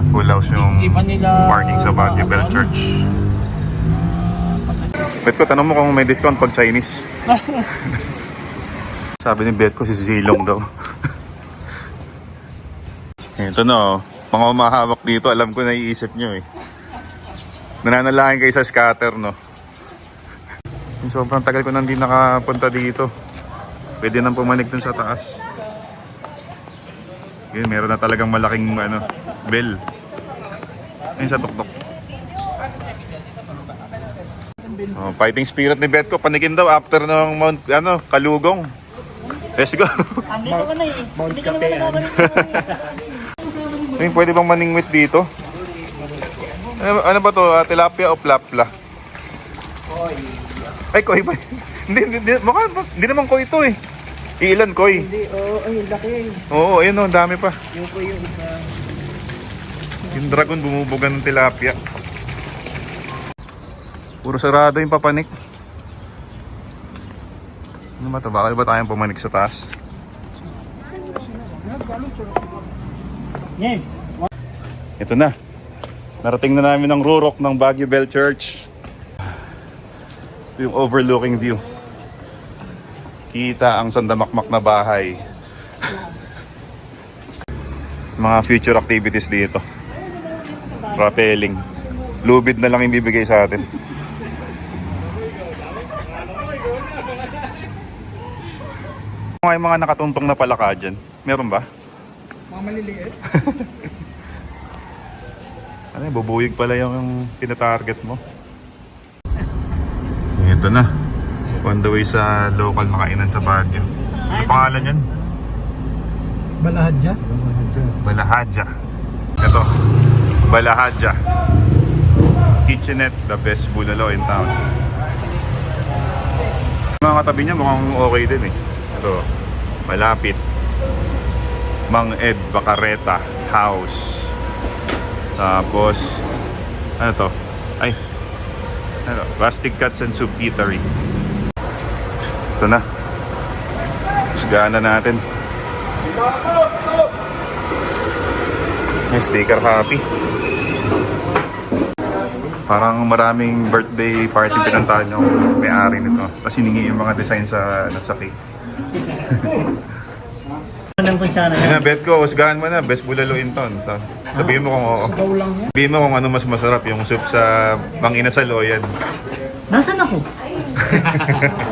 Full house yung parking sa Baguio Bell Church. Bet ko, tanong mo kung may discount pag Chinese. Sabi ni Bet ko, si Silong daw. Ito na, mga umahawak dito, alam ko naiisip nyo eh. Nananalangin kayo sa scatter, no? Sobrang tagal ko nang di nakapunta dito. Pwede nang pumanik dun sa taas. Yun, meron na talagang malaking bell. Ayun sa tuktok. Oh, fighting spirit ni Betko, panikin daw after ng Mount Kalugong. Let's go. Andito ka na eh. Hindi ka naman nakakalimutan. Ayun, pwede bang maningwit dito? Ano ba to? Tilapia o plapla? Ay, koi ba? Hindi naman koi ito eh. Ilan koi? Hindi, ay, laki. Oo, ayun o, dami pa. Yung koi yung isa. Yung dragon bumubuga ng tilapia. Puro sarado yung papanik. Ano ba ito? Bakit ba tayong pumanik sa taas? Yan. Ito na. Narating na namin ang rurok ng Baguio Bell Church. Ito yung overlooking view. Kita ang sandamakmak na bahay. Mga future activities dito. Rappelling. Lubid na lang yung bibigay sa atin. May mga nakatuntong na palaka dyan. Meron ba? Mga maliliit. Ano yun, bubuyig pala yung tinatarget mo. Ito na. On the way sa local na kainan sa Baguio. Ano pangalan yan? Balahadja? Balahadja. Ito. Balahadja. Kitchenette, the best bulalo in town. Mga katabi niya mukhang okay din eh. Ito. Malapit. Mang Ed Bacareta House. Tapos ano to? Ay. Ano? Rustic Cuts and Soup Eatery. Ito na. Isgaan na natin. May sticker happy. Parang maraming birthday party pinantahan yung may-ari nito. Tapos hiningi yung mga design sa cake. Anong kutsara Yun na, bet ko, usgahan mo na. Best bulalo in town. Sabihin mo kung oo. Sabihin mo kung ano mas masarap. Yung soup sa Mang Inasal o yan. Nasaan ako?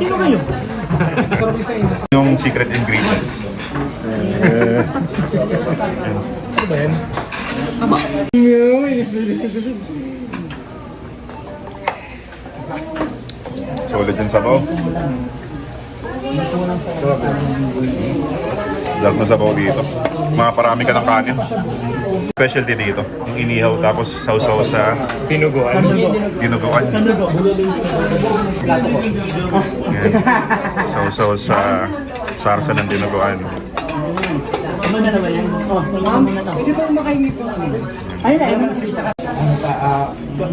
Sino kayo? Yung secret ingredient. Ano ba yan? Taba. Solid yung sabaw. Dahil mo sabaw dito. Maparami ka ng kanin. Specialty dito. Yung inihaw tapos sausaw sa Dinuguan. dinuguan. Yan. Sausaw sa sarsa ng dinuguan. Ano na naman yan? Oh, so yung muna to. Pwede ba makaingit ng ano? Ay na, ayun.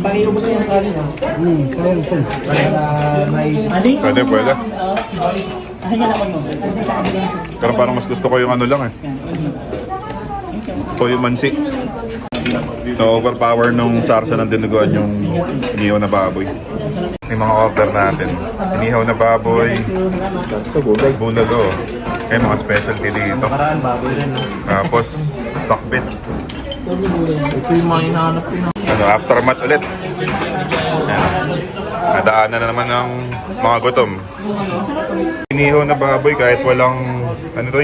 Pakiubos na yung kanin, ha? Sayang ito. Para may... Aling? Pwede. Ay nga naman mo. Sa kabila yung soup. Pero parang mas gusto ko yung ano lang eh. Toyo mansi. Na-overpower nung sarsa ng dinuguan yung inihaw na baboy. Yung mga order natin. Inihaw na baboy. Bulalo. Kaya mga specialty dito. Paraan baboy rin. Tapos, pakbit. Ito yung mga hinahanap ko. Aftermath ulit. Ayan. Nadaanan na naman ng mga gutom. Inihaw na baboy kahit walang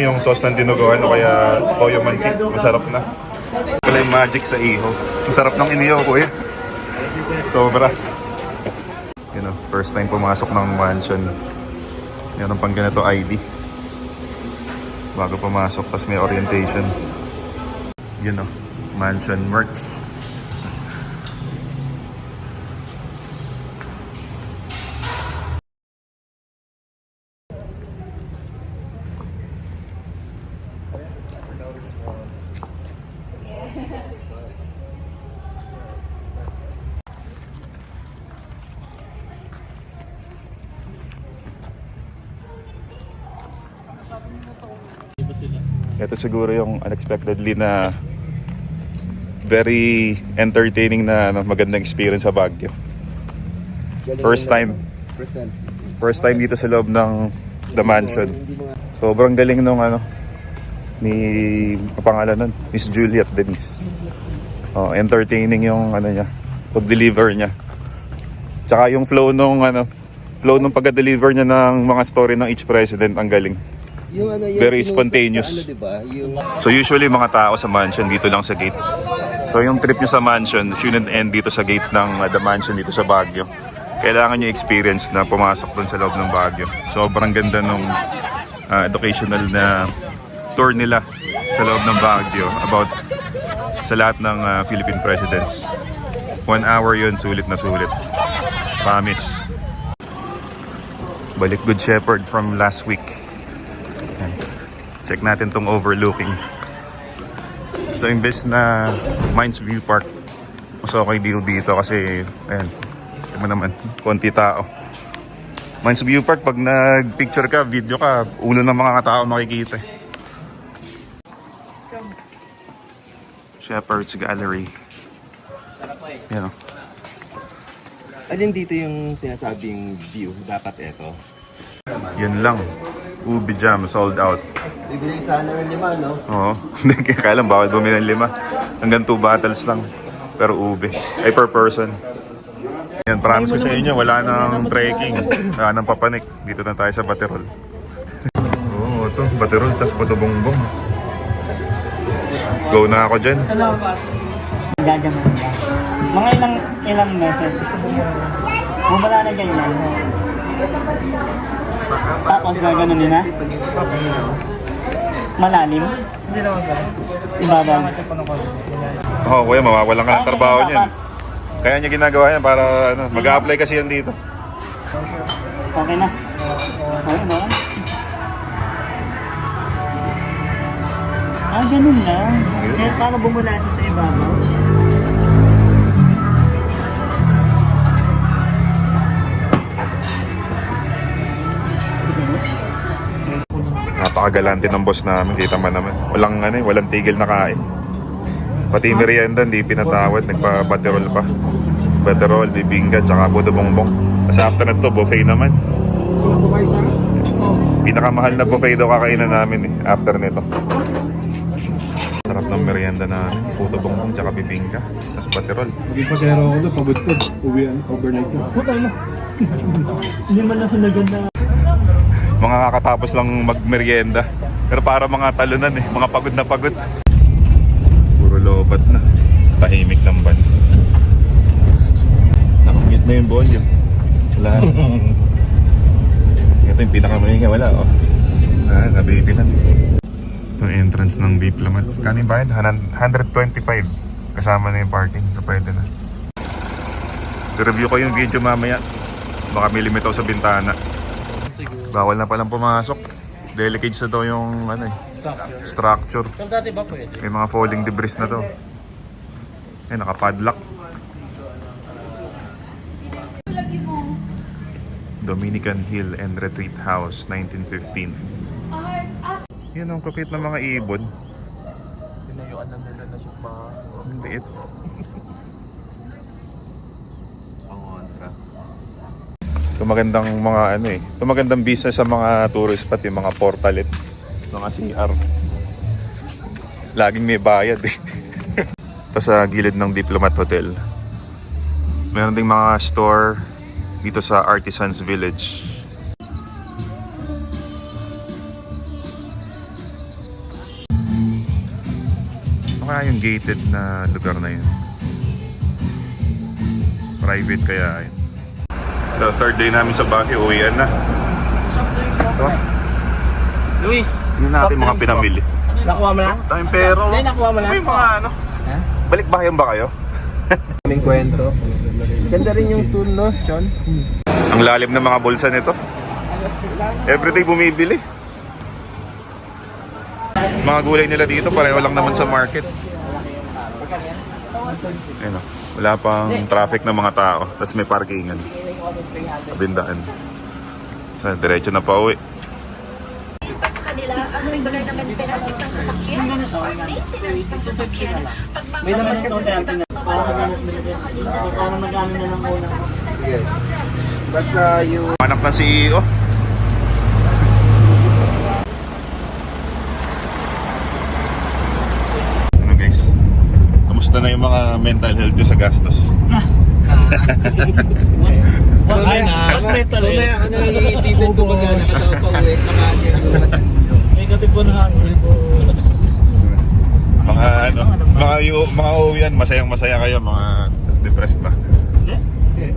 yung sauce ng dinuguan o kaya toyo mansi. Masarap na. Wala yung magic sa iho. Masarap ng inihaw, kuya. Sobra. First time pumasok ng mansion. Meron pang ganito ID. Bago pumasok, tapos may orientation. Mansion merch. Ito siguro yung unexpectedly na Very entertaining na magandang experience sa Baguio. First time dito sa loob ng The Mansion. Sobrang galing nung ni pangalan nun, Miss Juliet Denise. Entertaining yung niya, pag-deliver niya. Tsaka yung flow nung pagka-deliver niya ng mga story ng each president, ang galing. Very spontaneous. So usually mga tao sa mansion dito lang sa gate. So yung trip niyo sa mansion shouldn't end dito sa gate ng The Mansion dito sa Baguio. Kailangan niyo experience na pumasok doon sa loob ng Baguio. Sobrang ganda nung educational na tour nila sa loob ng Baguio about sa lahat ng Philippine presidents. 1 hour yun, sulit na sulit. Promise. Balik Good Shepherd from last week. Ayan. Check natin tong overlooking. So imbes na Mines View Park, mas okay deal dito kasi ayan, tignan mo naman, konti tao. Mines View Park, pag nag-picture ka, video ka, ulo ng mga tao makikita. Shepherd's Gallery. Yan o. Alin dito yung sinasabing view? Dapat ito. Yun lang. Ubi Jam, sold out. Bibili sana ng 5, no? Oo. Hindi, kaya lang bawal bumili ng 5. Hanggang 2 bottles lang. Pero ube. Ay, per person. Yan, promise ko sa inyo, wala nang trekking. Wala nang papanik. Dito na tayo sa Baterol. Oo, ito. Baterol, tas Potobongbong. Go na ako dyan. Gagaman ka. Mga ilang meses. Bumala na ganyan. Tapos gaganon din na? Malalim? Hindi naman sa ibabaw. Oo, kuya, mawawalan ka ng trabaho niyan. Kaya niya ginagawa yan para mag-a-apply kasi yan dito. Okay na. Okay ba? Ganun lang. Kaya paano bumula siya sa ibabaw? Napakagalante ng boss namin, kita man naman. Walang tigil na kain. Pati merienda hindi pinatawad, nagpa-baterol pa. Baterol, bibingka, tsaka puto bongbong. Kasi after na to, buffet naman. Pinakamahal na buffet daw kakainan namin after nito. Sarap ng merienda namin, puto bongbong, tsaka bibingka. Tapos baterol. Hindi pa sero ako doon, pagod ko. Uwian, overnight ko. Hindi man ako naganda. Mga kakatapos lang magmerienda. Pero para mga talunan mga pagod na pagod. Puro lobat na. Tahimik ng ban. Nakamute na yung volume. Wala. Ito yung pinakamahinga, wala nabibi na. Ito yung entrance ng Diplomat. Kanin bayad? 125. Kasama na yung parking. So pwede na. I-review ko yung video mamaya. Baka may limitaw sa bintana. Bawal na palang pumasok. Delicate na daw yung structure. Dati ba pwede? May mga falling debris na to. Nakapadlock. Dominican Hill and Retreat House, 1915. Yan ang kapit ng mga ibon. Pinayuan lang nila na siya pa. Ang liit. Ito magandang mga ito magandang business sa mga tourist pati mga portalet, mga CR. Laging may bayad Ito sa gilid ng Diplomat Hotel. Meron ding mga store dito sa Artisans Village. Ano kaya yung gated na lugar na yun? Private kaya yun? The third day namin sa Baguio, uwian na. Ito. Luis! Hindi natin mga pinamili. Nakuha mo na? Tayong pero. Hindi, nakuha mo na. May mga balik bahayan ba kayo? Kaming kwento. Ganda rin yung tour, no, Chon? Ang lalim ng mga bulsa nito. Everyday bumibili. Mga gulay nila dito, pareho lang naman sa market. Ayun o. Wala pang traffic ng mga tao. Tapos may parkingan. Kabindaan. So, diretso na pa uwi. Sa kanila, regular na maintenance ng sasakyan or maintenance ng sasakyan. May naman kasi dati na para mag-ano na lang muna. Sige. Basta yung... Anak ng CEO. Ano guys? Kamusta na yung mga mental health nyo sa gastos? Ay na. Mamaya ka na iisipin ko pag nakatawa pa uwi. May katipo na nga. Mga ano, mga uwian, masayang-masaya kayo, mga depressed ba? Hindi.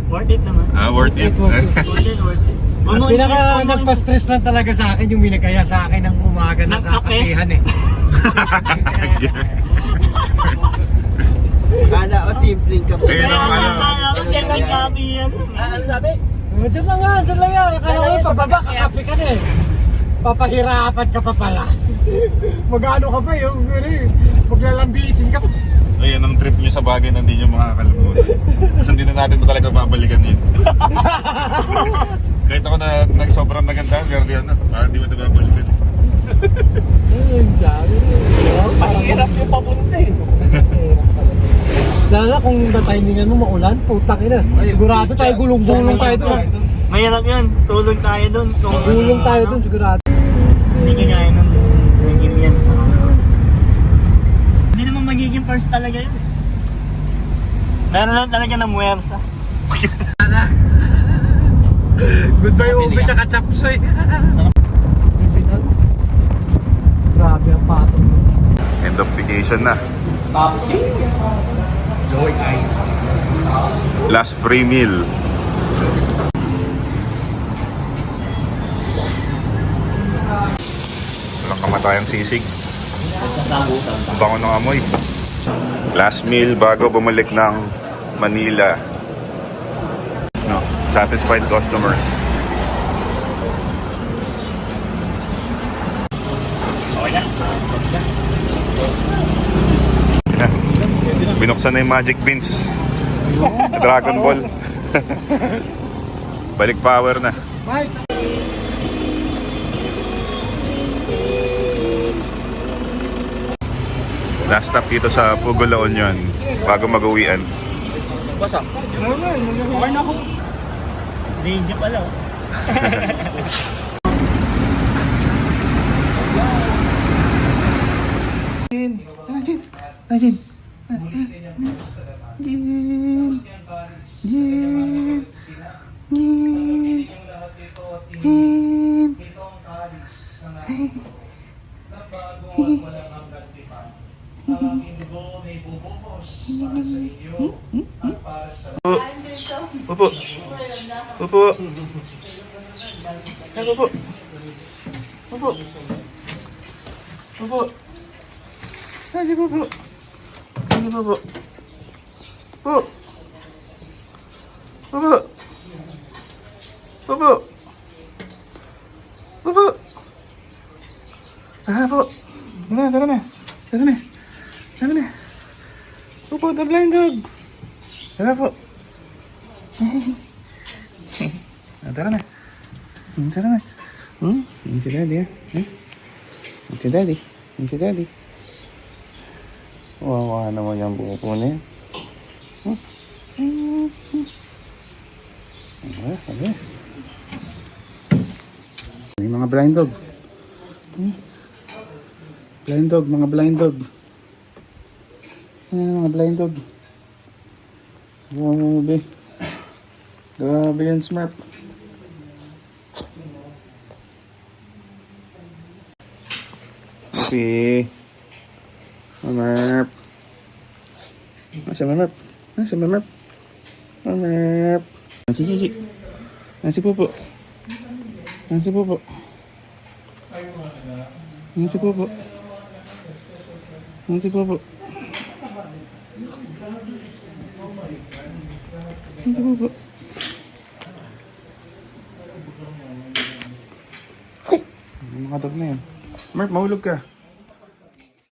Worth it naman. Worth it. Worth it. Mas pinaka nagpa-stress lang talaga sa akin yung minagaya sa akin ng umaga na sa Nagkape? kapihan eh. Kala ko simpleng ka po. Ayun ang ano. Ano sabi? Diyan lang yan. Akala ko yung pababa, kakape ka na eh. Papahirapan ka pa pala. Mag-ano ka pa yung maglalambitin ka pa. Ayun ang trip nyo sa bagay na hindi nyo makakalimutan. Kasi hindi na natin talaga babalikan yun. Kahit ako na sobrang nagandahan, pero di ano, hindi mo na babalikan. Ayun, sabi. Mahirap yung papunta eh. Lalo kung na-timingan mo maulan, putang ina. Sigurado tayo gulong-gulong tayo doon. Mahirap yan. Tulog tayo dun. Gulong tayo doon sigurado. Hindi kaya yun ang naging yan sa hindi naman magiging first talaga yun. Meron lang talaga na muwersa. Goodbye Ubi tsaka Chapsoy. Grabe ang patong. End of vacation na. Joy Ice. Last free meal. Walang kamatayang sisig. Ang bango ng amoy. Last meal bago bumalik ng Manila. No, satisfied customers. Yeah. Binuksan na yung magic beans. Dragon Ball. Balik power na. Last stop dito sa Pugo La Union bago mag-uwian. Basa. Kumain na ako. Video pala. Pupo. Pupo. Ay, pupo. Pupo. Pupo. Ay, si pupo. Ay, si pupo. Pupo. Pupo. Pupo. Pupo. Ah, po. Tara na. Tara na. Tara na. Pupo, the blind dog. Tara po. Tara na. Tara na. Yan si daddy, ha? Yan si daddy. Yan si daddy. Wawa naman yung buko na yan. Okay. Yung mga blind dog. Blind dog, mga blind dog. Ayan, mga blind dog. Grabe. Grabe yan, Smurf. Okay. Smurf. Nasa Smurf. Nasa Smurf. Smurf. Nasi Gigi. Nasi Pupo. Nasi Pupo. Nasi Pupo. Nasi Pupo. Nasi Pupo. Ay! Mga dog na yan. Mark, mahulog ka.